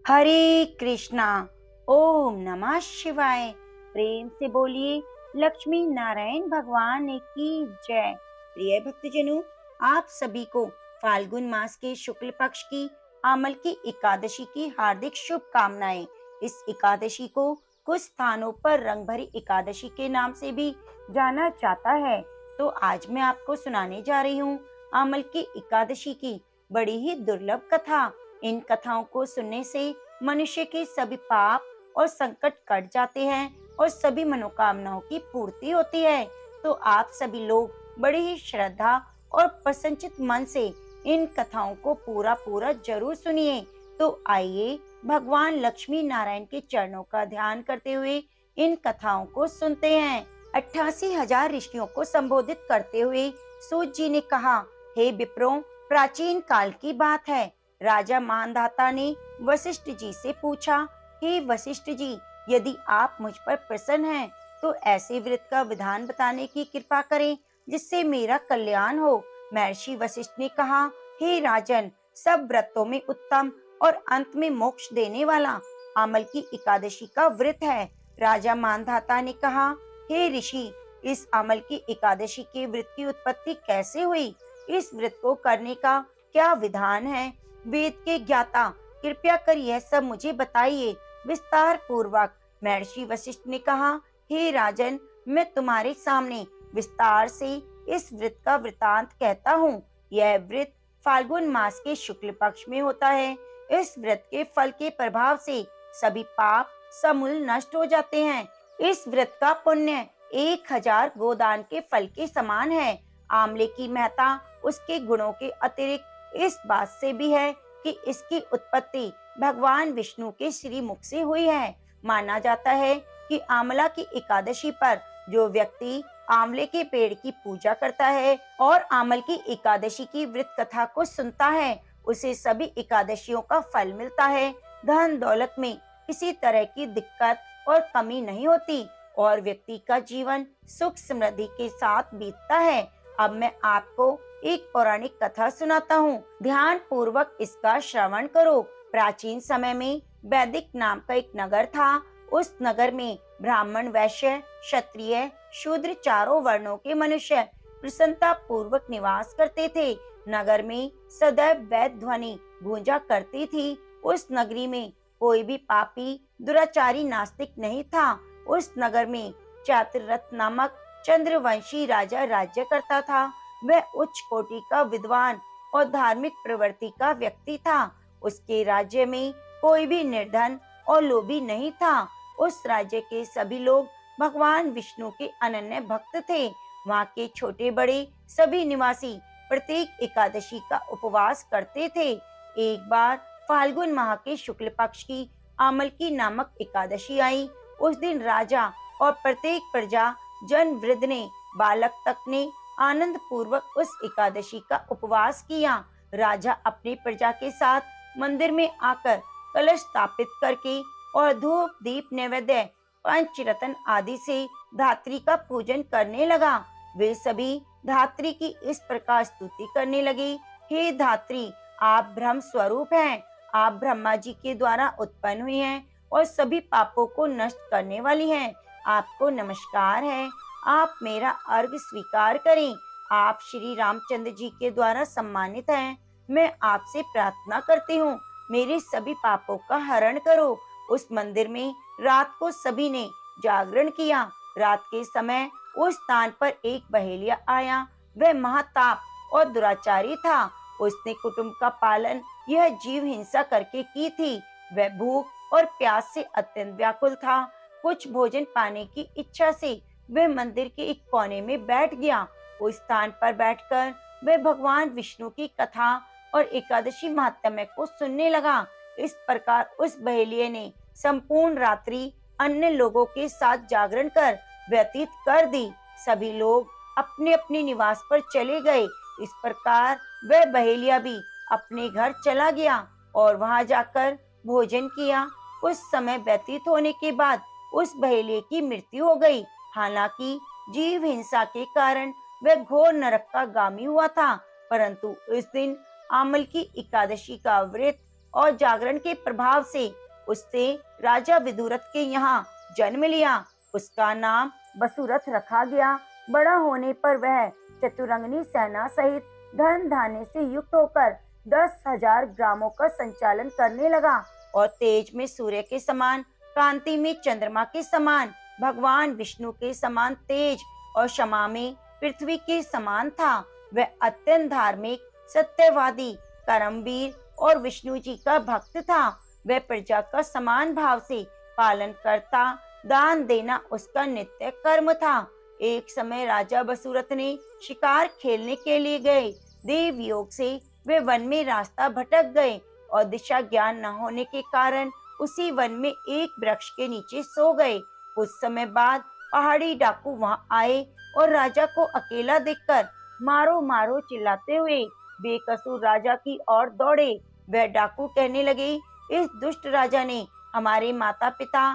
हरे कृष्णा। ओम नमः शिवाय। प्रेम से बोलिए लक्ष्मी नारायण भगवान की जय। प्रिय भक्तजनों, आप सभी को फाल्गुन मास के शुक्ल पक्ष की आमल की एकादशी की हार्दिक शुभकामनाएं। इस एकादशी को कुछ स्थानों पर रंग भरी एकादशी के नाम से भी जाना जाता है। तो आज मैं आपको सुनाने जा रही हूँ आमल की एकादशी की बड़ी ही दुर्लभ कथा। इन कथाओं को सुनने से मनुष्य के सभी पाप और संकट कट जाते हैं और सभी मनोकामनाओं की पूर्ति होती है। तो आप सभी लोग बड़ी ही श्रद्धा और प्रसन्नचित मन से इन कथाओं को पूरा पूरा जरूर सुनिए। तो आइए भगवान लक्ष्मी नारायण के चरणों का ध्यान करते हुए इन कथाओं को सुनते हैं। 88,000 ऋषियों को संबोधित करते हुए सूत जी ने कहा, हे विप्रों, प्राचीन काल की बात है। राजा मानधाता ने वशिष्ठ जी से पूछा, हे वशिष्ठ जी, यदि आप मुझ पर प्रसन्न हैं तो ऐसे व्रत का विधान बताने की कृपा करें जिससे मेरा कल्याण हो। महर्षि वशिष्ठ ने कहा, हे राजन, सब व्रतों में उत्तम और अंत में मोक्ष देने वाला अमल की एकादशी का व्रत है। राजा मानधाता ने कहा, हे ऋषि, इस अमल की एकादशी के व्रत की उत्पत्ति कैसे हुई? इस व्रत को करने का क्या विधान है? वेद के ज्ञाता, कृपया कर यह सब मुझे बताइए विस्तार पूर्वक। महर्षि वशिष्ठ ने कहा, हे राजन, मैं तुम्हारे सामने विस्तार से इस व्रत का वृतांत कहता हूँ। यह व्रत फाल्गुन मास के शुक्ल पक्ष में होता है। इस व्रत के फल के प्रभाव से सभी पाप समूल नष्ट हो जाते हैं। इस व्रत का पुण्य 1000 गोदान के फल के समान है। आंवले की महत्ता उसके गुणों के अतिरिक्त इस बात से भी है कि इसकी उत्पत्ति भगवान विष्णु के श्री मुख से हुई है। माना जाता है कि आंवला की एकादशी पर जो व्यक्ति आंवले के पेड़ की पूजा करता है और आंवल की एकादशी की व्रत कथा को सुनता है, उसे सभी एकादशियों का फल मिलता है। धन दौलत में किसी तरह की दिक्कत और कमी नहीं होती और व्यक्ति का जीवन सुख समृद्धि के साथ बीतता है। अब मैं आपको एक पौराणिक कथा सुनाता हूँ, ध्यान पूर्वक इसका श्रवण करो। प्राचीन समय में वैदिक नाम का एक नगर था। उस नगर में ब्राह्मण, वैश्य, क्षत्रिय, शूद्र चारों वर्णों के मनुष्य प्रसन्नता पूर्वक निवास करते थे। नगर में सदैव वैद ध्वनि गूंजा करती थी। उस नगरी में कोई भी पापी, दुराचारी, नास्तिक नहीं था। उस नगर में चातुर्रथ नामक चंद्रवंशी राजा राज्य करता था। वह उच्च कोटि का विद्वान और धार्मिक प्रवृत्ति का व्यक्ति था। उसके राज्य में कोई भी निर्धन और लोभी नहीं था। उस राज्य के सभी लोग भगवान विष्णु के अनन्य भक्त थे। वहाँ के छोटे बड़े सभी निवासी प्रत्येक एकादशी का उपवास करते थे। एक बार फाल्गुन माह के शुक्ल पक्ष की आमल की नामक एकादशी आई। उस दिन राजा और प्रत्येक प्रजा, जन, वृद्ध ने, बालक तक ने आनंद पूर्वक उस एकादशी का उपवास किया। राजा अपनी प्रजा के साथ मंदिर में आकर कलश स्थापित करके और धूप, दीप, नैवेद्य, पंचरत्न आदि से धात्री का पूजन करने लगा। वे सभी धात्री की इस प्रकार स्तुति करने लगे, हे धात्री, आप ब्रह्म स्वरूप हैं। आप ब्रह्मा जी के द्वारा उत्पन्न हुई हैं और सभी पापों को नष्ट करने वाली हैं। आपको नमस्कार है। आप मेरा अर्घ स्वीकार करें। आप श्री रामचंद्र जी के द्वारा सम्मानित हैं। मैं आपसे प्रार्थना करती हूँ, मेरे सभी पापों का हरण करो। उस मंदिर में रात को सभी ने जागरण किया। रात के समय उस स्थान पर एक बहेलिया आया। वह महाताप और दुराचारी था। उसने कुटुंब का पालन यह जीव हिंसा करके की थी। वह भूख और प्यास से अत्यंत व्याकुल था। कुछ भोजन पाने की इच्छा से वह मंदिर के एक कोने में बैठ गया। उस स्थान पर बैठकर वह भगवान विष्णु की कथा और एकादशी महात्म्य को सुनने लगा। इस प्रकार उस बहेलिये ने संपूर्ण रात्रि अन्य लोगों के साथ जागरण कर व्यतीत कर दी। सभी लोग अपने अपने निवास पर चले गए। इस प्रकार वह बहेलिया भी अपने घर चला गया और वहां जाकर भोजन किया। कुछ समय व्यतीत होने के बाद उस बहेलिये की मृत्यु हो गई। हालांकि जीव हिंसा के कारण वह घोर नरक का गामी हुआ था, परंतु इस दिन आमल की एकादशी का व्रत और जागरण के प्रभाव से उससे राजा विदुरथ के यहाँ जन्म लिया। उसका नाम वसुरथ रखा गया। बड़ा होने पर वह चतुरंगनी सेना सहित धन धान्य से युक्त होकर 10,000 ग्रामों का संचालन करने लगा और तेज में सूर्य के समान, कांति में चंद्रमा के समान, भगवान विष्णु के समान तेज और क्षमा में पृथ्वी के समान था। वह अत्यंत धार्मिक, सत्यवादी, कर्मवीर और विष्णु जी का भक्त था। वह प्रजा का समान भाव से पालन करता, दान देना उसका नित्य कर्म था। एक समय राजा वसुरथ ने शिकार खेलने के लिए गए। देव योग से वे वन में रास्ता भटक गए और दिशा ज्ञान न होने के कारण उसी वन में एक वृक्ष के नीचे सो गए। कुछ समय बाद पहाड़ी डाकू वहां आए और राजा को अकेला देखकर मारो मारो चिल्लाते हुए बेकसूर राजा की ओर दौड़े। वह डाकू कहने लगे, इस दुष्ट राजा ने हमारे माता पिता,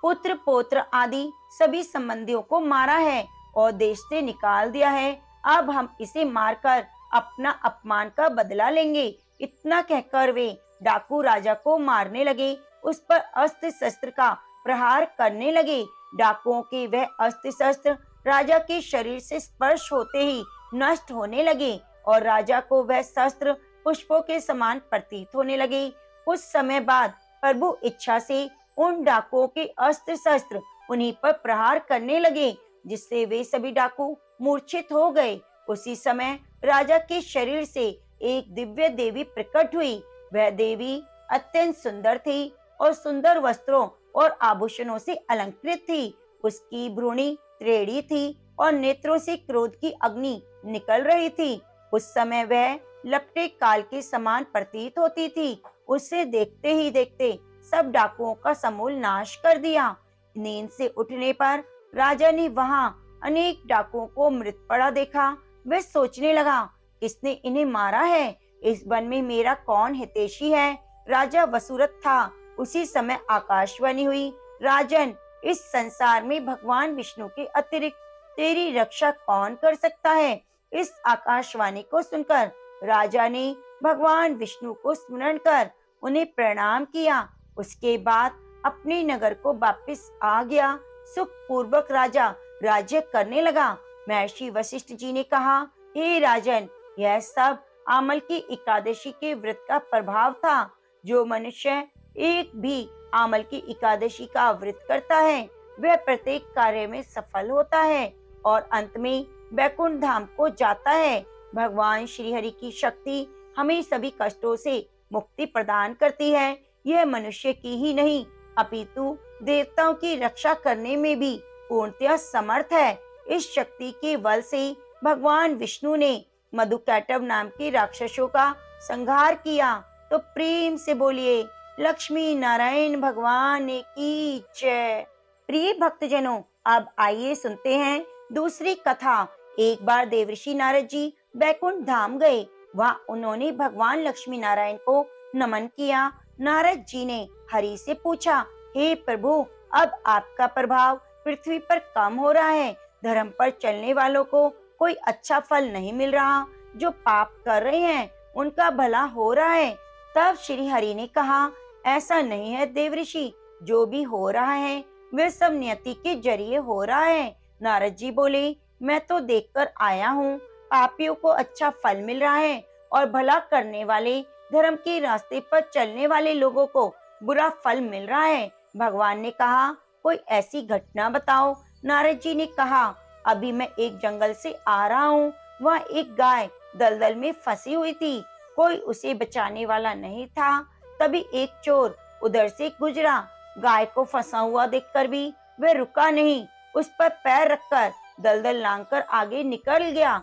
पुत्र पौत्र आदि सभी संबंधियों को मारा है और देश से निकाल दिया है। अब हम इसे मारकर अपना अपमान का बदला लेंगे। इतना कहकर वे डाकू राजा को मारने लगे, उस पर अस्त्र शस्त्र का प्रहार करने लगे। डाकुओं के वह अस्त्र शस्त्र राजा के शरीर से स्पर्श होते ही नष्ट होने लगे और राजा को वह शस्त्र पुष्पों के समान प्रतीत होने लगे। कुछ समय बाद प्रभु इच्छा से उन डाकुओं के अस्त्र शस्त्र उन्हीं पर प्रहार करने लगे, जिससे वे सभी डाकू मूर्छित हो गए। उसी समय राजा के शरीर से एक दिव्य देवी प्रकट हुई। वह देवी अत्यंत सुंदर थी और सुंदर वस्त्रों और आभूषणों से अलंकृत थी। उसकी भ्रूणी त्रेड़ी थी और नेत्रों से क्रोध की अग्नि निकल रही थी। उस समय वह लपटे काल के समान प्रतीत होती थी। उसे देखते ही देखते सब डाकुओं का समूल नाश कर दिया। नींद से उठने पर राजा ने वहां अनेक डाकुओं को मृत पड़ा देखा। वह सोचने लगा, किसने इन्हें मारा है? इस वन में मेरा कौन हितैषी है? राजा वसुरथ था। उसी समय आकाशवाणी हुई, राजन, इस संसार में भगवान विष्णु के अतिरिक्त तेरी रक्षा कौन कर सकता है? इस आकाशवाणी को सुनकर राजा ने भगवान विष्णु को स्मरण कर उन्हें प्रणाम किया। उसके बाद अपने नगर को वापस आ गया। सुख पूर्वक राजा राज्य करने लगा। महर्षि वशिष्ठ जी ने कहा, हे राजन, यह सब आमल की एकादशी के व्रत का प्रभाव था। जो मनुष्य एक भी आमल की एकादशी का व्रत करता है वह प्रत्येक कार्य में सफल होता है और अंत में वैकुंठ धाम को जाता है। भगवान श्री हरि की शक्ति हमें सभी कष्टों से मुक्ति प्रदान करती है। यह मनुष्य की ही नहीं अपितु देवताओं की रक्षा करने में भी पूर्णतः समर्थ है। इस शक्ति के बल से भगवान विष्णु ने मधुकैटभ नाम के राक्षसों का संहार किया। तो प्रेम से बोलिए, लक्ष्मी नारायण भगवान की जय। प्रिय भक्तजनों, अब आइए सुनते हैं दूसरी कथा। एक बार देवर्षि नारद जी वैकुंठ धाम गए। वहाँ उन्होंने भगवान लक्ष्मी नारायण को नमन किया। नारद जी ने हरि से पूछा, हे प्रभु, अब आपका प्रभाव पृथ्वी पर कम हो रहा है। धर्म पर चलने वालों को कोई अच्छा फल नहीं मिल रहा। जो पाप कर रहे हैं उनका भला हो रहा है। तब श्री हरि ने कहा, ऐसा नहीं है देवर्षि, जो भी हो रहा है वह सब नियति के जरिए हो रहा है। नारद जी बोले, मैं तो देखकर आया हूँ, पापियों को अच्छा फल मिल रहा है और भला करने वाले, धर्म के रास्ते पर चलने वाले लोगों को बुरा फल मिल रहा है। भगवान ने कहा, कोई ऐसी घटना बताओ। नारद जी ने कहा, अभी मैं एक जंगल से आ रहा हूँ। वहाँ एक गाय दलदल में फंसी हुई थी। कोई उसे बचाने वाला नहीं था। तभी एक चोर उधर से गुजरा। गाय को फंसा हुआ देखकर भी वह रुका नहीं, उस पर पैर रखकर दलदल लांघकर आगे निकल गया।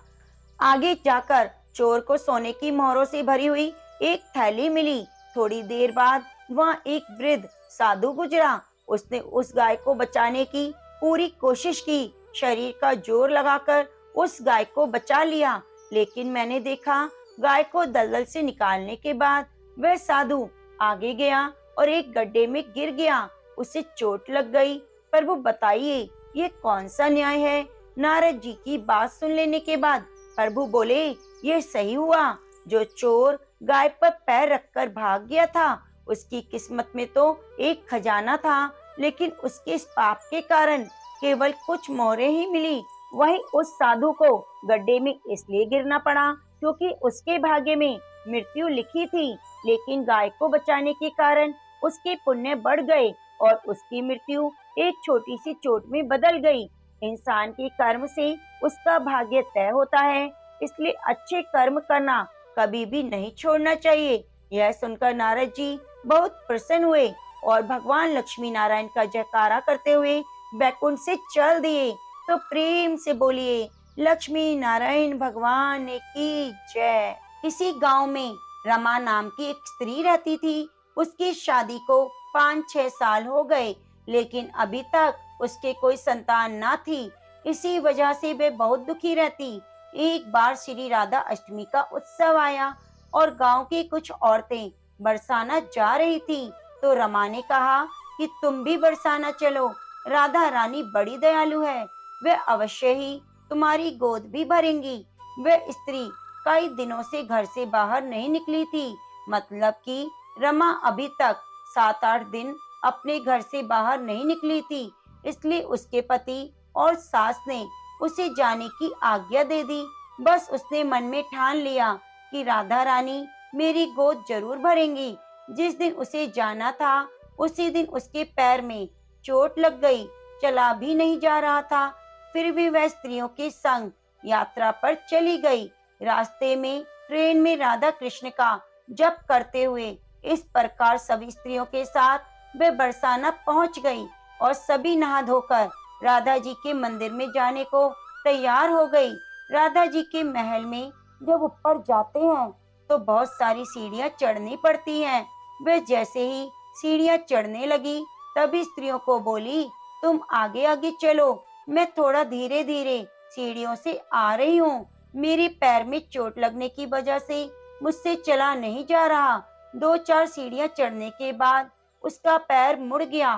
आगे जाकर चोर को सोने की मोहरों से भरी हुई एक थैली मिली। थोड़ी देर बाद वहाँ एक वृद्ध साधु गुजरा। उसने उस गाय को बचाने की पूरी कोशिश की, शरीर का जोर लगाकर उस गाय को बचा लिया। लेकिन मैंने देखा, गाय को दलदल से निकालने के बाद वह साधु आगे गया और एक गड्ढे में गिर गया। उसे चोट लग गई। प्रभु बताइए, ये कौन सा न्याय है? नारद जी की बात सुन लेने के बाद प्रभु बोले, ये सही हुआ। जो चोर गाय पर पैर रखकर भाग गया था। उसकी किस्मत में तो एक खजाना था, लेकिन उसके इस पाप के कारण केवल कुछ मोहरें ही मिली। वहीं उस साधु को गड्ढे में इसलिए गिरना पड़ा क्योंकि उसके भाग्य में मृत्यु लिखी थी, लेकिन गाय को बचाने के कारण उसके पुण्य बढ़ गए और उसकी मृत्यु एक छोटी सी चोट में बदल गई। इंसान के कर्म से उसका भाग्य तय होता है, इसलिए अच्छे कर्म करना कभी भी नहीं छोड़ना चाहिए। यह सुनकर नारद जी बहुत प्रसन्न हुए और भगवान लक्ष्मी नारायण का जयकारा करते हुए बैकुंठ से चल दिए। तो प्रेम से बोलिए, लक्ष्मी नारायण भगवान की जय। इसी गांव में रमा नाम की एक स्त्री रहती थी। उसकी शादी को 5-6 साल हो गए, लेकिन अभी तक उसके कोई संतान ना थी। इसी वजह से वे बहुत दुखी रहती। एक बार श्री राधा अष्टमी का उत्सव आया और गांव की कुछ औरतें बरसाना जा रही थी। तो रमा ने कहा कि तुम भी बरसाना चलो। राधा रानी बड़ी दयालु है, वे अवश्य ही तुम्हारी गोद भी भरेंगी। वह स्त्री कई दिनों से घर से बाहर नहीं निकली थी, मतलब कि रमा अभी तक 7-8 दिन अपने घर से बाहर नहीं निकली थी। इसलिए उसके पति और सास ने उसे जाने की आज्ञा दे दी। बस उसने मन में ठान लिया कि राधा रानी मेरी गोद जरूर भरेंगी। जिस दिन उसे जाना था, उसी दिन उसके पैर में चोट लग गई, चला भी नहीं जा रहा था। फिर भी वह स्त्रियों के संग यात्रा पर चली गई। रास्ते में ट्रेन में राधा कृष्ण का जप करते हुए इस प्रकार सभी स्त्रियों के साथ वे बरसाना पहुंच गई और सभी नहा धोकर राधा जी के मंदिर में जाने को तैयार हो गई। राधा जी के महल में जब ऊपर जाते हैं तो बहुत सारी सीढ़ियां चढ़नी पड़ती हैं। वे जैसे ही सीढ़ियां चढ़ने लगी, तभी स्त्रियों को बोली, तुम आगे आगे चलो, मैं थोड़ा धीरे धीरे सीढ़ियों से आ रही हूँ। मेरे पैर में चोट लगने की वजह से मुझसे चला नहीं जा रहा। 2-4 सीढ़ियां चढ़ने के बाद उसका पैर मुड़ गया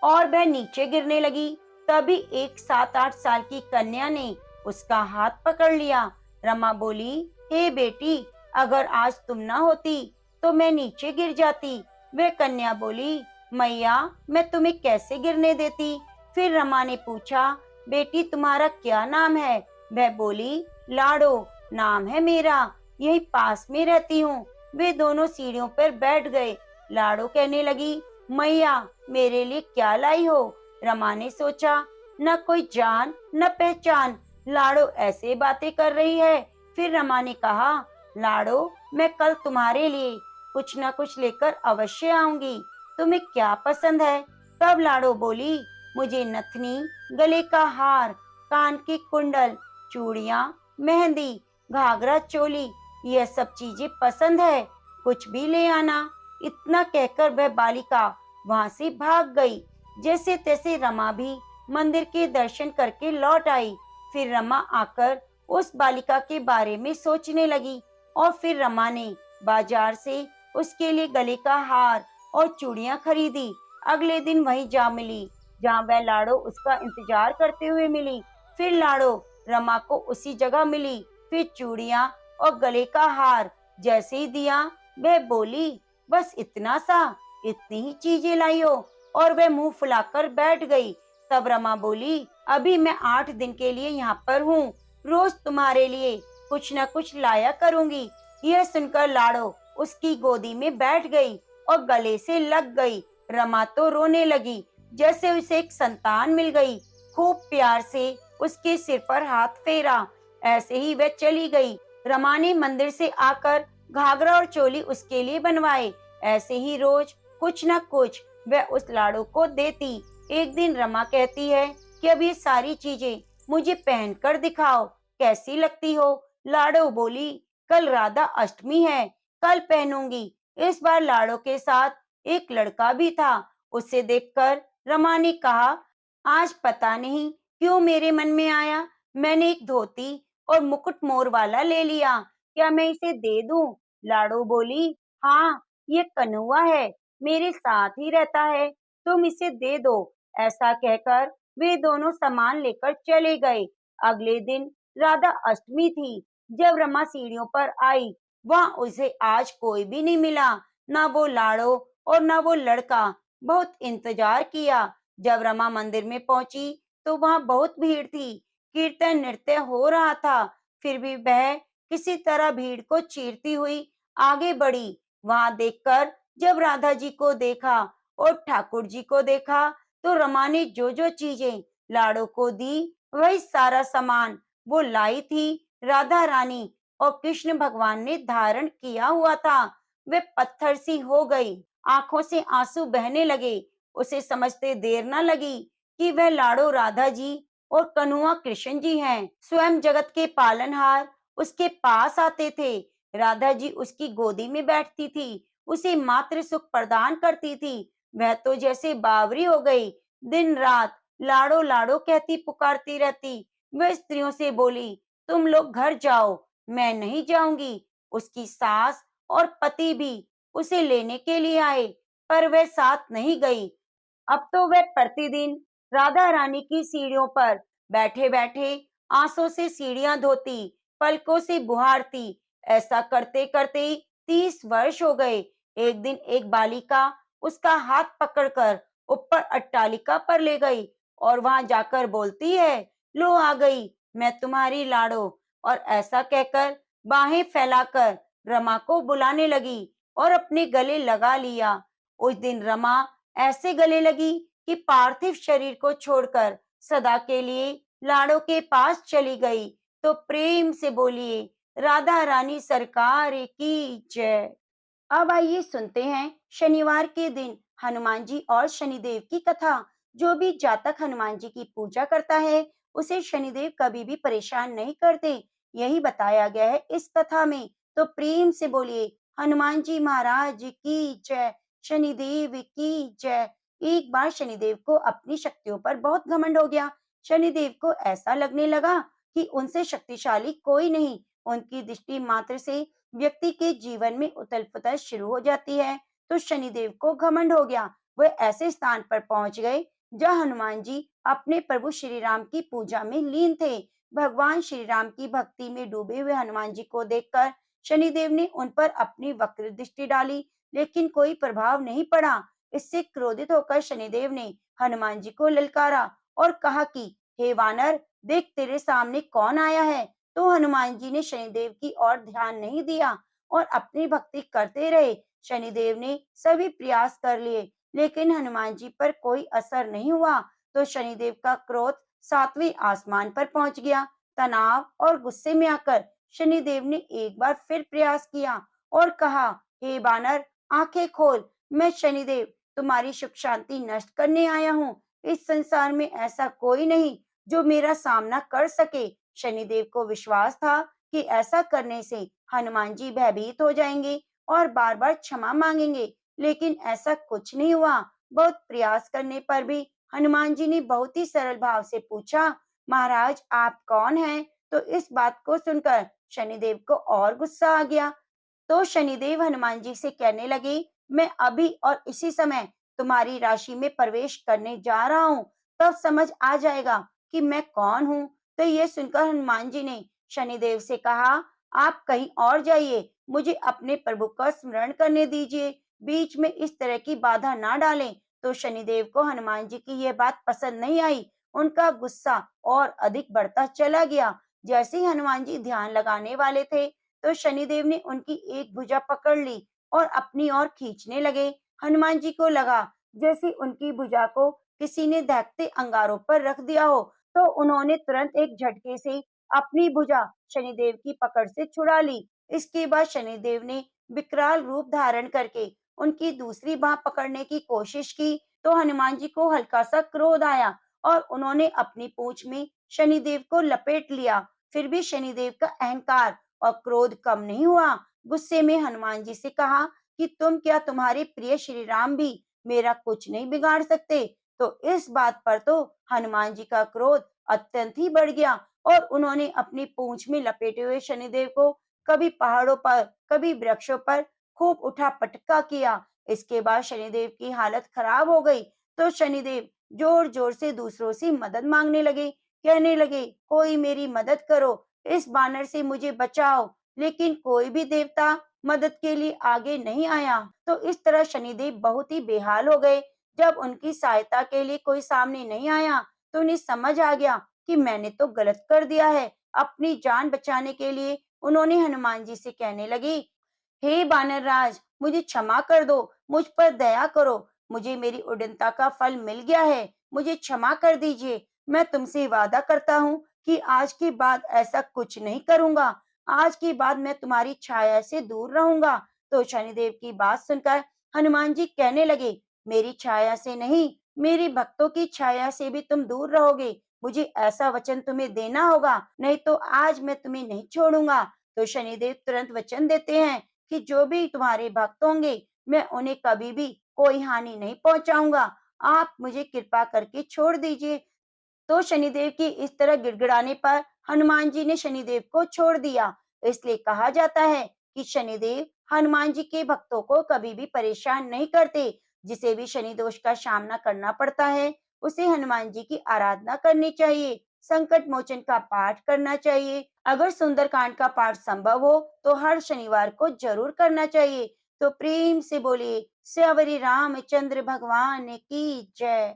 और वह नीचे गिरने लगी। तभी एक 7-8 साल की कन्या ने उसका हाथ पकड़ लिया। रमा बोली, हे बेटी, अगर आज तुम ना होती तो मैं नीचे गिर जाती। वह कन्या बोली, मैया, मैं तुम्हें कैसे गिरने देती। फिर रमा ने पूछा, बेटी तुम्हारा क्या नाम है। वह बोली, लाडो नाम है मेरा, यही पास में रहती हूँ। वे दोनों सीढ़ियों पर बैठ गए। लाडो कहने लगी, मैया, मेरे लिए क्या लाई हो। रमा ने सोचा, न कोई जान न पहचान, लाडो ऐसे बातें कर रही है। फिर रमा ने कहा, लाडो, मैं कल तुम्हारे लिए कुछ न कुछ लेकर अवश्य आऊंगी, तुम्हें क्या पसंद है। तब लाडो बोली, मुझे नथनी, गले का हार, कान के कुंडल, चूड़ियां, मेहंदी, घाघरा चोली, यह सब चीजें पसंद है, कुछ भी ले आना। इतना कहकर वह बालिका वहां से भाग गई। जैसे तैसे रमा भी मंदिर के दर्शन करके लौट आई। फिर रमा आकर उस बालिका के बारे में सोचने लगी और फिर रमा ने बाजार से उसके लिए गले का हार और चूड़ियां खरीदी। अगले दिन वहीं जा मिली जहाँ वह लाडो उसका इंतजार करते हुए मिली। फिर लाडो रमा को उसी जगह मिली। फिर चूड़ियां और गले का हार जैसे ही दिया, वह बोली, बस इतना सा, इतनी ही चीजें लाई हो। और वह मुंह फुलाकर बैठ गई। तब रमा बोली, अभी मैं 8 दिन के लिए यहाँ पर हूँ, रोज तुम्हारे लिए कुछ न कुछ लाया करूंगी। यह सुनकर लाडो उसकी गोदी में बैठ गई और गले से लग गई। रमा तो रोने लगी, जैसे उसे एक संतान मिल गई। खूब प्यार से उसके सिर पर हाथ फेरा। ऐसे ही वह चली गई। रमा ने मंदिर से आकर घाघरा और चोली उसके लिए बनवाए। ऐसे ही रोज कुछ न कुछ वह उस लाडो को देती। एक दिन रमा कहती है कि अब ये सारी चीजें मुझे पहनकर दिखाओ, कैसी लगती हो। लाडो बोली, कल राधा अष्टमी है, कल पहनूंगी। इस बार लाडो के साथ एक लड़का भी था। उसे देखकर रमा ने कहा, आज पता नहीं क्यों मेरे मन में आया, मैंने एक धोती और मुकुट मोर वाला ले लिया, क्या मैं इसे दे दूं। लाडो बोली, हाँ, ये कन्हुआ है, मेरे साथ ही रहता है, तुम इसे दे दो। ऐसा कहकर वे दोनों सामान लेकर चले गए। अगले दिन राधा अष्टमी थी। जब रमा सीढ़ियों पर आई वहां उसे आज कोई भी नहीं मिला, ना वो लाड़ो और ना वो लड़का। बहुत इंतजार किया। जब रमा मंदिर में पहुंची तो वहां बहुत भीड़ थी। कीर्तन नृत्य हो रहा था। फिर भी वह किसी तरह भीड़ को चीरती हुई आगे बढ़ी। वहां देखकर जब राधा जी को देखा और ठाकुर जी को देखा, तो रमा ने जो जो चीजें लाड़ो को दी, वही सारा सामान वो लाई थी, राधा रानी और कृष्ण भगवान ने धारण किया हुआ था। वे पत्थर सी हो गई। आंखों से आंसू बहने लगे। उसे समझते देर न लगी कि वह लाड़ो राधा जी और कन्हुआ कृष्ण जी हैं। स्वयं जगत के पालनहार उसके पास आते थे। राधा जी उसकी गोदी में बैठती थी, उसे मातृ सुख प्रदान करती थी। वह तो जैसे बावरी हो गई। दिन रात लाड़ो लाड़ो कहती पुकारती रहती। वह स्त्रियों से बोली, तुम लोग घर जाओ, मैं नहीं जाऊंगी। उसकी सास और पति भी उसे लेने के लिए आए, पर वह साथ नहीं गई। अब तो वह प्रतिदिन राधा रानी की सीढ़ियों पर बैठे बैठे आंसू से सीढ़ियां धोती, पलकों से बुहारती। ऐसा करते करते 30 वर्ष हो गए। एक दिन एक बालिका उसका हाथ पकड़कर ऊपर अट्टालिका पर ले गई और वहां जाकर बोलती है, लो आ गई मैं तुम्हारी लाड़ो। और ऐसा कहकर बाहें फैलाकर रमा को बुलाने लगी और अपने गले लगा लिया। उस दिन रमा ऐसे गले लगी कि पार्थिव शरीर को छोड़कर सदा के लिए लाड़ो के पास चली गई। तो प्रेम से बोलिए, राधा रानी सरकार की जय। अब आइए सुनते हैं शनिवार के दिन हनुमान जी और शनिदेव की कथा। जो भी जातक हनुमान जी की पूजा करता है, उसे शनिदेव कभी भी परेशान नहीं करते। यही बताया गया है इस कथा में। तो प्रेम से बोलिए, हनुमान जी महाराज की जय, शनिदेव की जय। एक बार शनिदेव को अपनी शक्तियों पर बहुत घमंड हो गया। शनिदेव को ऐसा लगने लगा कि उनसे शक्तिशाली कोई नहीं। उनकी दृष्टि मात्र से व्यक्ति के जीवन में उथल पुथल शुरू हो जाती है। तो शनिदेव को घमंड हो गया। वह ऐसे स्थान पर पहुंच गए जहां हनुमान जी अपने प्रभु श्री राम की पूजा में लीन थे। भगवान श्री राम की भक्ति में डूबे हुए हनुमान जी को देखकर शनिदेव ने उन पर अपनी वक्र दृष्टि डाली, लेकिन कोई प्रभाव नहीं पड़ा। इससे क्रोधित होकर शनिदेव ने हनुमान जी को ललकारा और कहा कि हे वानर, देख तेरे सामने कौन आया है। तो हनुमान जी ने शनिदेव की ओर ध्यान नहीं दिया और अपनी भक्ति करते रहे। शनिदेव ने सभी प्रयास कर लिए, लेकिन हनुमान जी पर कोई असर नहीं हुआ। तो शनिदेव का क्रोध 7वें आसमान पर पहुंच गया। तनाव और गुस्से में आकर शनिदेव ने एक बार फिर प्रयास किया और कहा, हे बानर, आंखें खोल। मैं शनिदेव तुम्हारी सुख शांति नष्ट करने आया हूँ। इस संसार में ऐसा कोई नहीं जो मेरा सामना कर सके। शनिदेव को विश्वास था कि ऐसा करने से हनुमान जी भयभीत हो जाएंगे और बार बार क्षमा मांगेंगे, लेकिन ऐसा कुछ नहीं हुआ। बहुत प्रयास करने पर भी हनुमान जी ने बहुत ही सरल भाव से पूछा, महाराज आप कौन हैं? तो इस बात को सुनकर शनिदेव को और गुस्सा आ गया। तो शनिदेव हनुमान जी से कहने लगे, मैं अभी और इसी समय तुम्हारी राशि में प्रवेश करने जा रहा हूँ, तब समझ आ जाएगा कि मैं कौन हूँ। तो ये सुनकर हनुमान जी ने शनिदेव से कहा, आप कहीं और जाइए, मुझे अपने प्रभु का स्मरण करने दीजिए, बीच में इस तरह की बाधा ना डालें। तो शनिदेव को हनुमान जी की यह बात पसंद नहीं आई। उनका गुस्सा और अधिक बढ़ता चला गया। जैसे ही हनुमान जी ध्यान लगाने वाले थे, तो शनिदेव ने उनकी एक भुजा पकड़ ली और अपनी ओर खींचने लगे। हनुमान जी को लगा जैसे उनकी भुजा को किसी ने दहकते अंगारों पर रख दिया हो। तो उन्होंने तुरंत एक झटके से अपनी भुजा शनिदेव की पकड़ से छुड़ा ली। इसके बाद शनिदेव ने विकराल रूप धारण करके उनकी दूसरी बाह पकड़ने की कोशिश की। तो हनुमान जी को हल्का सा क्रोध आया और उन्होंने अपनी पूंछ में शनिदेव को लपेट लिया। फिर भी शनिदेव का अहंकार और क्रोध कम नहीं हुआ। गुस्से में हनुमान जी से कहा कि तुम क्या तुम्हारे प्रिय श्री राम भी मेरा कुछ नहीं बिगाड़ सकते। तो इस बात पर तो हनुमान जी का क्रोध अत्यंत ही बढ़ गया और उन्होंने अपनी पूंछ में लपेटे हुए शनिदेव को कभी पहाड़ों पर कभी वृक्षों पर खूब उठा पटका किया। इसके बाद शनिदेव की हालत खराब हो गई। तो शनिदेव जोर जोर से दूसरों से मदद मांगने लगे, कहने लगे, कोई मेरी मदद करो, इस बानर से मुझे बचाओ। लेकिन कोई भी देवता मदद के लिए आगे नहीं आया। तो इस तरह शनिदेव बहुत ही बेहाल हो गए। जब उनकी सहायता के लिए कोई सामने नहीं आया, तो उन्हें समझ आ गया कि मैंने तो गलत कर दिया है। अपनी जान बचाने के लिए उन्होंने हनुमान जी से कहने लगी, हे बानर राज, मुझे क्षमा कर दो, मुझ पर दया करो। मुझे मेरी उड़नता का फल मिल गया है, मुझे क्षमा कर दीजिए। मैं तुमसे वादा करता हूँ कि आज के बाद ऐसा कुछ नहीं करूंगा। आज के बाद मैं तुम्हारी छाया से दूर रहूंगा। तो शनिदेव की बात सुनकर हनुमान जी कहने लगे, मेरी छाया से नहीं, मेरे भक्तों की छाया से भी तुम दूर रहोगे। मुझे ऐसा वचन तुम्हें देना होगा, नहीं तो आज मैं तुम्हें नहीं छोड़ूंगा। तो शनिदेव तुरंत वचन देते हैं कि जो भी तुम्हारे भक्त होंगे, मैं उन्हें कभी भी कोई हानि नहीं पहुंचाऊंगा। आप मुझे कृपा करके छोड़ दीजिए। तो शनिदेव के इस तरह गिड़गिड़ाने पर हनुमान जी ने शनिदेव को छोड़ दिया। इसलिए कहा जाता है कि शनिदेव हनुमान जी के भक्तों को कभी भी परेशान नहीं करते। जिसे भी शनि दोष का सामना करना पड़ता है, उसे हनुमान जी की आराधना करनी चाहिए, संकट मोचन का पाठ करना चाहिए। अगर सुंदरकांड का पाठ संभव हो तो हर शनिवार को जरूर करना चाहिए। तो प्रेम से बोलिए श्री रामचंद्र भगवान की जय।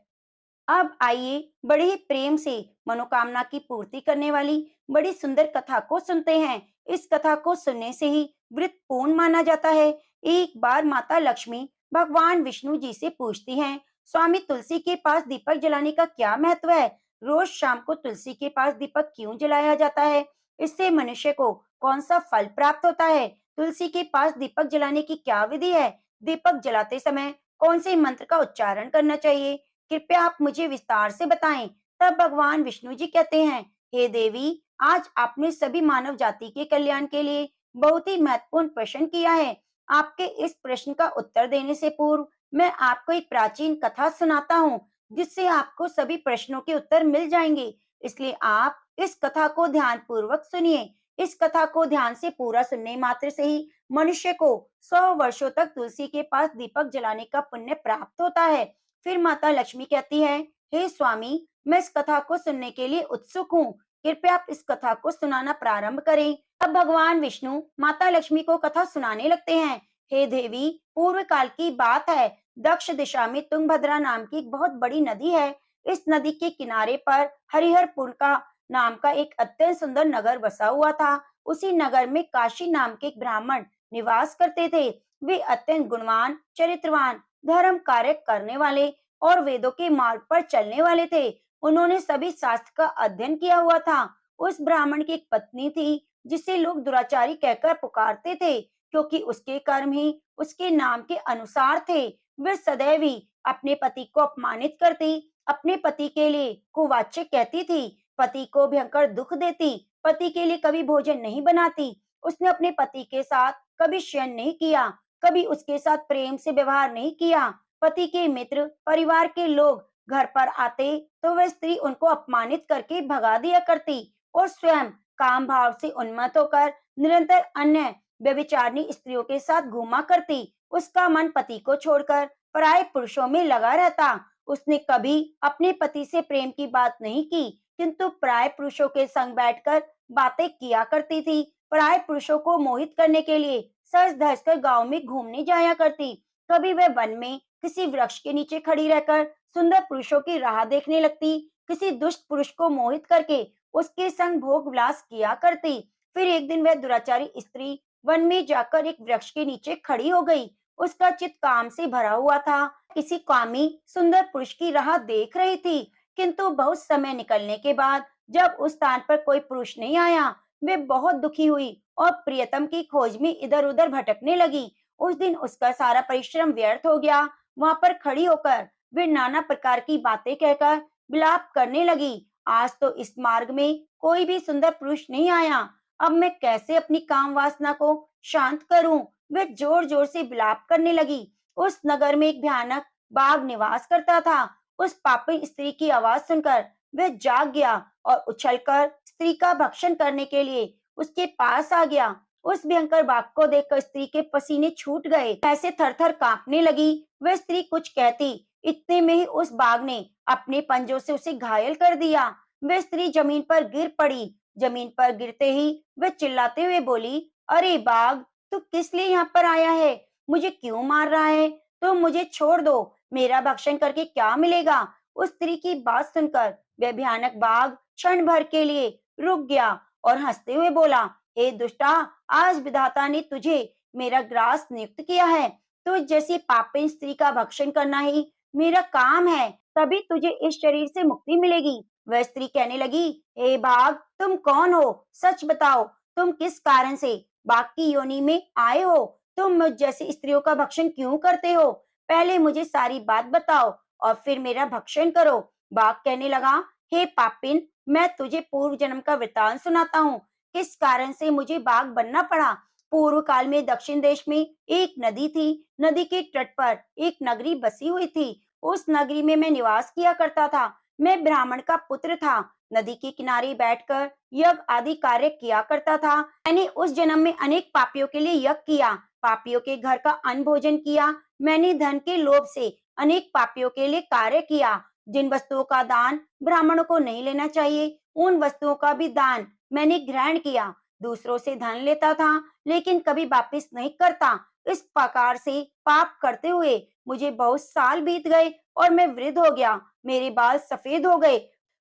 अब आइए बड़े ही प्रेम से मनोकामना की पूर्ति करने वाली बड़ी सुंदर कथा को सुनते हैं। इस कथा को सुनने से ही व्रत पूर्ण माना जाता है। एक बार माता लक्ष्मी भगवान विष्णु जी से पूछती हैं, स्वामी तुलसी के पास दीपक जलाने का क्या महत्व है? रोज शाम को तुलसी के पास दीपक क्यों जलाया जाता है? इससे मनुष्य को कौन सा फल प्राप्त होता है? तुलसी के पास दीपक जलाने की क्या विधि है? दीपक जलाते समय कौन से मंत्र का उच्चारण करना चाहिए? कृपया आप मुझे विस्तार से बताएं। तब भगवान विष्णु जी कहते हैं, हे देवी, आज आपने सभी मानव जाति के कल्याण के लिए बहुत ही महत्वपूर्ण प्रश्न किया है। आपके इस प्रश्न का उत्तर देने से पूर्व मैं आपको एक प्राचीन कथा सुनाता हूँ, जिससे आपको सभी प्रश्नों के उत्तर मिल जाएंगे। इसलिए आप इस कथा को ध्यान पूर्वक सुनिए। इस कथा को ध्यान से पूरा सुनने मात्र से ही मनुष्य को 100 वर्षों तक तुलसी के पास दीपक जलाने का पुण्य प्राप्त होता है। फिर माता लक्ष्मी कहती है, हे स्वामी, मैं इस कथा को सुनने के लिए उत्सुक हूँ। कृपया आप इस कथा को सुनाना प्रारंभ करें। अब भगवान विष्णु माता लक्ष्मी को कथा सुनाने लगते हैं। हे देवी, पूर्व काल की बात है। दक्ष दिशा में तुंगभद्रा नाम की एक बहुत बड़ी नदी है। इस नदी के किनारे पर हरिहरपुर का नाम का एक अत्यंत सुंदर नगर बसा हुआ था। उसी नगर में काशी नाम के एक ब्राह्मण निवास करते थे। वे अत्यंत गुणवान, चरित्रवान, धर्म कार्य करने वाले और वेदों के मार्ग पर चलने वाले थे। उन्होंने सभी शास्त्र का अध्ययन किया हुआ था। उस ब्राह्मण की एक पत्नी थी, जिसे लोग दुराचारी कहकर पुकारते थे, क्योंकि उसके कर्म ही उसके नाम के अनुसार थे। वह सदैव ही अपने पति को अपमानित करती, अपने पति के लिए कुवाच्य कहती थी, पति को भयंकर दुख देती, पति के लिए कभी भोजन नहीं बनाती। उसने अपने पति के साथ कभी शयन नहीं किया, कभी उसके साथ प्रेम से व्यवहार नहीं किया। पति के मित्र, परिवार के लोग घर पर आते तो वह स्त्री उनको अपमानित करके भगा दिया करती और स्वयं काम भाव से उन्मत्त होकर निरंतर अन्य व्यभिचारिणी स्त्रियों के साथ घूमा करती। उसका मन पति को छोड़कर पराये पुरुषों में लगा रहता। उसने कभी अपने पति से प्रेम की बात नहीं की, किंतु पराये पुरुषों के संग बैठकर बातें किया करती थी। पराये पुरुषों को मोहित करने के लिए सज धज कर गाँव में घूमने जाया करती। कभी वह वन में किसी वृक्ष के नीचे खड़ी रहकर सुंदर पुरुषों की राह देखने लगती, किसी दुष्ट पुरुष को मोहित करके उसके संग भोग विलास किया करती। फिर एक दिन वह दुराचारी स्त्री वन में जाकर एक वृक्ष के नीचे खड़ी हो गई। उसका चित्त काम से भरा हुआ था, किसी कामी सुंदर पुरुष की राह देख रही थी। किंतु बहुत समय निकलने के बाद जब उस स्थान पर कोई पुरुष नहीं आया, वे बहुत दुखी हुई और प्रियतम की खोज में इधर उधर भटकने लगी। उस दिन उसका सारा परिश्रम व्यर्थ हो गया। वहां पर खड़ी होकर वे नाना प्रकार की बातें कहकर विलाप करने लगी। आज तो इस मार्ग में कोई भी सुंदर पुरुष नहीं आया, अब मैं कैसे अपनी काम वासना को शांत करूं? वे जोर जोर से विलाप करने लगी। उस नगर में एक भयानक बाघ निवास करता था। उस पापी स्त्री की आवाज सुनकर वह जाग गया और उछलकर स्त्री का भक्षण करने के लिए उसके पास आ गया। उस भयंकर बाघ को देखकर स्त्री के पसीने छूट गए, ऐसे थरथर कांपने लगी। वह स्त्री कुछ कहती, इतने में ही उस बाघ ने अपने पंजों से उसे घायल कर दिया। वह स्त्री जमीन पर गिर पड़ी। जमीन पर गिरते ही वह चिल्लाते हुए बोली, अरे बाघ, तू किस लिए यहाँ पर आया है? मुझे क्यों मार रहा है? तो मुझे छोड़ दो, मेरा भक्षण करके क्या मिलेगा? उस स्त्री की बात सुनकर वह भयानक बाघ क्षण भर के लिए रुक गया और हंसते हुए बोला, हे दुष्टा, आज विधाता ने तुझे मेरा ग्रास नियुक्त किया है। तो जैसी पापिन स्त्री का भक्षण करना ही मेरा काम है, तभी तुझे इस शरीर से मुक्ति मिलेगी। वह स्त्री कहने लगी, हे बाघ, तुम कौन हो? सच बताओ, तुम किस कारण से बाघ की योनि में आए हो? तुम मुझ जैसी स्त्रियों का भक्षण क्यों करते हो? पहले मुझे सारी बात बताओ और फिर मेरा भक्षण करो। बाघ कहने लगा, हे पापिन, मैं तुझे पूर्व जन्म का वृतांत सुनाता हूँ, किस कारण से मुझे बाघ बनना पड़ा। पूर्व काल में दक्षिण देश में एक नदी थी। नदी के तट पर एक नगरी बसी हुई थी। उस नगरी में मैं निवास किया करता था। मैं ब्राह्मण का पुत्र था। नदी के किनारे बैठकर यज्ञ आदि कार्य किया करता था। मैंने उस जन्म में अनेक पापियों के लिए यज्ञ किया, पापियों के घर का अन्न भोजन किया। मैंने धन के लोभ से अनेक पापियों के लिए कार्य किया। जिन वस्तुओं का दान ब्राह्मणों को नहीं लेना चाहिए, उन वस्तुओं का भी दान मैंने ग्रहण किया। दूसरों से धन लेता था, लेकिन कभी वापस नहीं करता। इस प्रकार से पाप करते हुए मुझे बहुत साल बीत गए और मैं वृद्ध हो गया। मेरे बाल सफेद हो गए,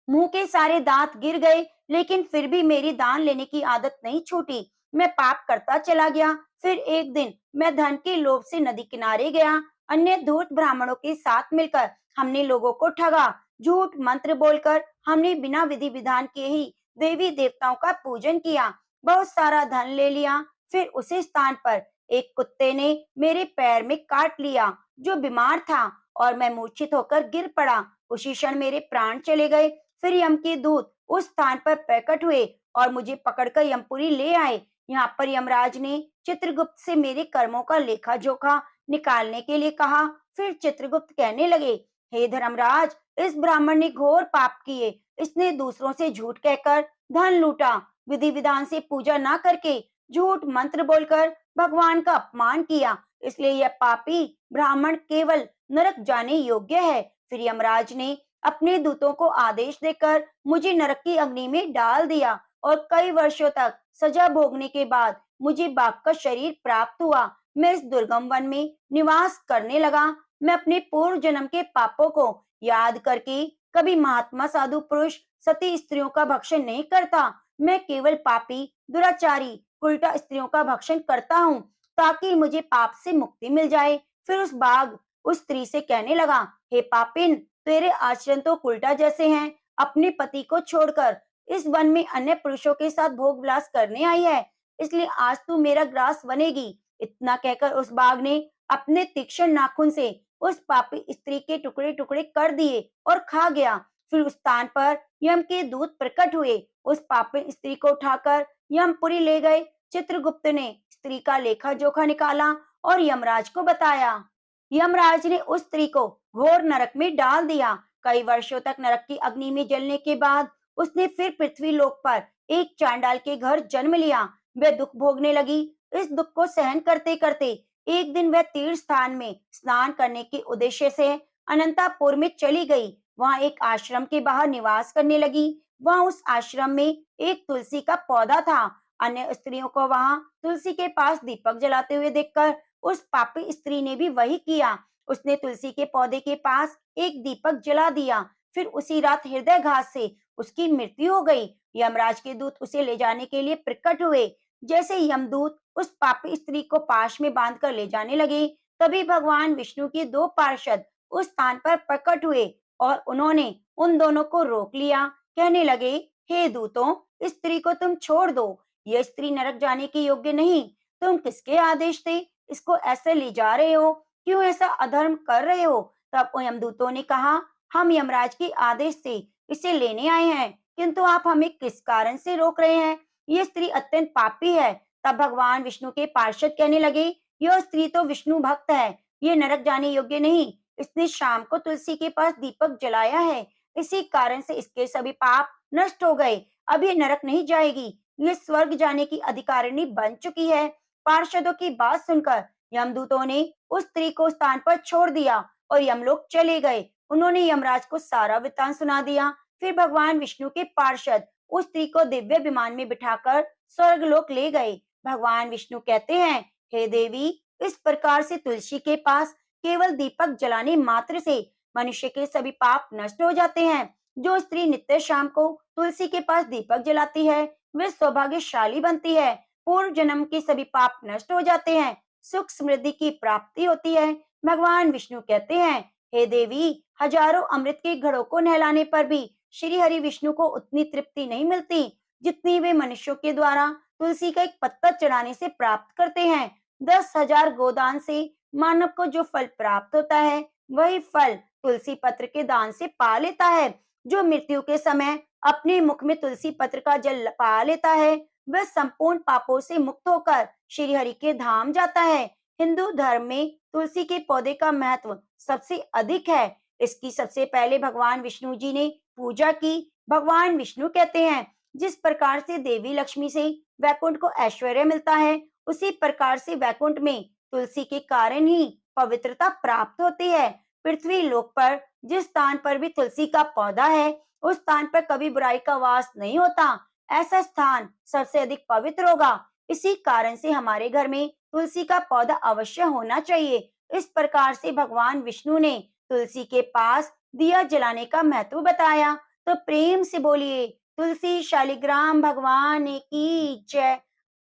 मुंह के सारे दांत गिर गए, लेकिन फिर भी मेरी दान लेने की आदत नहीं छूटी। मैं पाप करता चला गया। फिर एक दिन मैं धन के लोभ से नदी किनारे गया। अन्य धूर्त ब्राह्मणों के साथ मिलकर हमने लोगों को ठगा। झूठ मंत्र बोलकर हमने बिना विधि विधान के ही देवी देवताओं का पूजन किया। बहुत सारा धन ले लिया। फिर उसी स्थान पर एक कुत्ते ने मेरे पैर में काट लिया, जो बीमार था, और मैं मूर्छित होकर गिर पड़ा। उसी क्षण मेरे प्राण चले गए। फिर यम के दूत उस स्थान पर प्रकट हुए और मुझे पकड़कर यमपुरी ले आए। यहाँ पर यमराज ने चित्रगुप्त से मेरे कर्मों का लेखा जोखा निकालने के लिए कहा। फिर चित्रगुप्त कहने लगे, हे धर्मराज, इस ब्राह्मण ने घोर पाप किए। इसने दूसरों से झूठ कहकर धन लूटा, विधि विधान से पूजा न करके झूठ मंत्र बोलकर भगवान का अपमान किया। इसलिए यह पापी ब्राह्मण केवल नरक जाने योग्य है। फिर यमराज ने अपने दूतों को आदेश देकर मुझे नरक की अग्नि में डाल दिया और कई वर्षों तक सजा भोगने के बाद मुझे बाघ का शरीर प्राप्त हुआ। मैं इस दुर्गम वन में निवास करने लगा। मैं अपने पूर्व जन्म के पापों को याद करके कभी महात्मा साधु पुरुष सती स्त्रियों का भक्षण नहीं करता। मैं केवल पापी दुराचारी उल्टा स्त्रियों का भक्षण करता हूँ, ताकि मुझे पाप से मुक्ति मिल जाए। फिर उस बाघ उस स्त्री से कहने लगा, हे पापिन, तेरे आचरण तो उल्टा जैसे हैं। अपने पति को छोड़कर इस वन में अन्य पुरुषों के साथ भोग विलास करने आई है, इसलिए आज तू मेरा ग्रास बनेगी। इतना कहकर उस बाघ ने अपने तीक्ष्ण नाखून से उस पापी स्त्री के टुकड़े टुकड़े कर दिए और खा गया। फिर उस स्थान पर यम के दूत प्रकट हुए। उस पापी स्त्री को उठाकर यमपुरी ले गए। चित्रगुप्त ने स्त्री का लेखा जोखा निकाला और यमराज को बताया। यमराज ने उस स्त्री को घोर नरक में डाल दिया। कई वर्षों तक नरक की अग्नि में जलने के बाद उसने फिर पृथ्वी लोक पर एक चांडाल के घर जन्म लिया। वह दुख भोगने लगी। इस दुख को सहन करते करते एक दिन वह तीर्थ स्थान में स्नान करने के उद्देश्य से अनंतापुर में चली गई। वहां एक आश्रम के बाहर निवास करने लगी। वहां उस आश्रम में एक तुलसी का पौधा था। अन्य स्त्रियों को वहां तुलसी के पास दीपक जलाते हुए देखकर उस पापी स्त्री ने भी वही किया। उसने तुलसी के पौधे के पास एक दीपक जला दिया। फिर उसी रात हृदयघात से उसकी मृत्यु हो गई। यमराज के दूत उसे ले जाने के लिए प्रकट हुए। जैसे यमदूत उस पापी स्त्री को पाश में बांधकर ले जाने लगे, तभी भगवान विष्णु के दो पार्षद उस स्थान पर प्रकट हुए और उन्होंने उन दोनों को रोक लिया। कहने लगे, हे दूतों, इस स्त्री को तुम छोड़ दो। यह स्त्री नरक जाने के योग्य नहीं। तुम किसके आदेश से इसको ऐसे ले जा रहे हो? क्यों ऐसा अधर्म कर रहे हो? तब यमदूतों ने कहा, हम यमराज के आदेश से इसे लेने आए हैं, किंतु आप हमें किस कारण से रोक रहे हैं? ये स्त्री अत्यंत पापी है। तब भगवान विष्णु के पार्षद कहने लगे, यह स्त्री तो विष्णु भक्त है, ये नरक जाने योग्य नहीं। इसने शाम को तुलसी के पास दीपक जलाया है, इसी कारण से इसके सभी पाप नष्ट हो गए। अब ये नरक नहीं जाएगी, ये स्वर्ग जाने की अधिकारिणी बन चुकी है। पार्षदों की बात सुनकर यमदूतों ने उस स्त्री को स्थान पर छोड़ दिया और यमलोक चले गए। उन्होंने यमराज को सारा वृत्तांत सुना दिया। फिर भगवान विष्णु के पार्षद उस स्त्री को दिव्य विमान में बिठाकर स्वर्गलोक ले गए। भगवान विष्णु कहते हैं, हे देवी, इस प्रकार से तुलसी के पास केवल दीपक जलाने मात्र से मनुष्य के सभी पाप नष्ट हो जाते हैं। जो स्त्री नित्य शाम को तुलसी के पास दीपक जलाती है, वे सौभाग्यशाली बनती है। पूर्व जन्म के सभी पाप नष्ट हो जाते हैं, सुख समृद्धि की प्राप्ति होती है। भगवान विष्णु कहते हैं, हे देवी, हजारों अमृत के घड़ों को नहलाने पर भी श्री हरि विष्णु को उतनी तृप्ति नहीं मिलती जितनी वे मनुष्यों के द्वारा तुलसी का एक पत्ता चढ़ाने से प्राप्त करते हैं। 10,000 गोदान से मानव को जो फल प्राप्त होता है, वही फल तुलसी पत्र के दान से पा लेता है। जो मृत्यु के समय अपने मुख में तुलसी पत्र का जल पा लेता है, वह संपूर्ण पापों से मुक्त होकर श्री हरि के धाम जाता है। हिंदू धर्म में तुलसी के पौधे का महत्व सबसे अधिक है। इसकी सबसे पहले भगवान विष्णु जी ने पूजा की। भगवान विष्णु कहते हैं, जिस प्रकार से देवी लक्ष्मी से वैकुंठ को ऐश्वर्य मिलता है, उसी प्रकार से वैकुंठ में तुलसी के कारण ही पवित्रता प्राप्त होती है। पृथ्वी लोक पर जिस स्थान पर भी तुलसी का पौधा है, उस स्थान पर कभी बुराई का वास नहीं होता। ऐसा स्थान सबसे अधिक पवित्र होगा। इसी कारण से हमारे घर में तुलसी का पौधा अवश्य होना चाहिए। इस प्रकार से भगवान विष्णु ने तुलसी के पास दिया जलाने का महत्व बताया। तो प्रेम से बोलिए, तुलसी शालिग्राम भगवान की जय।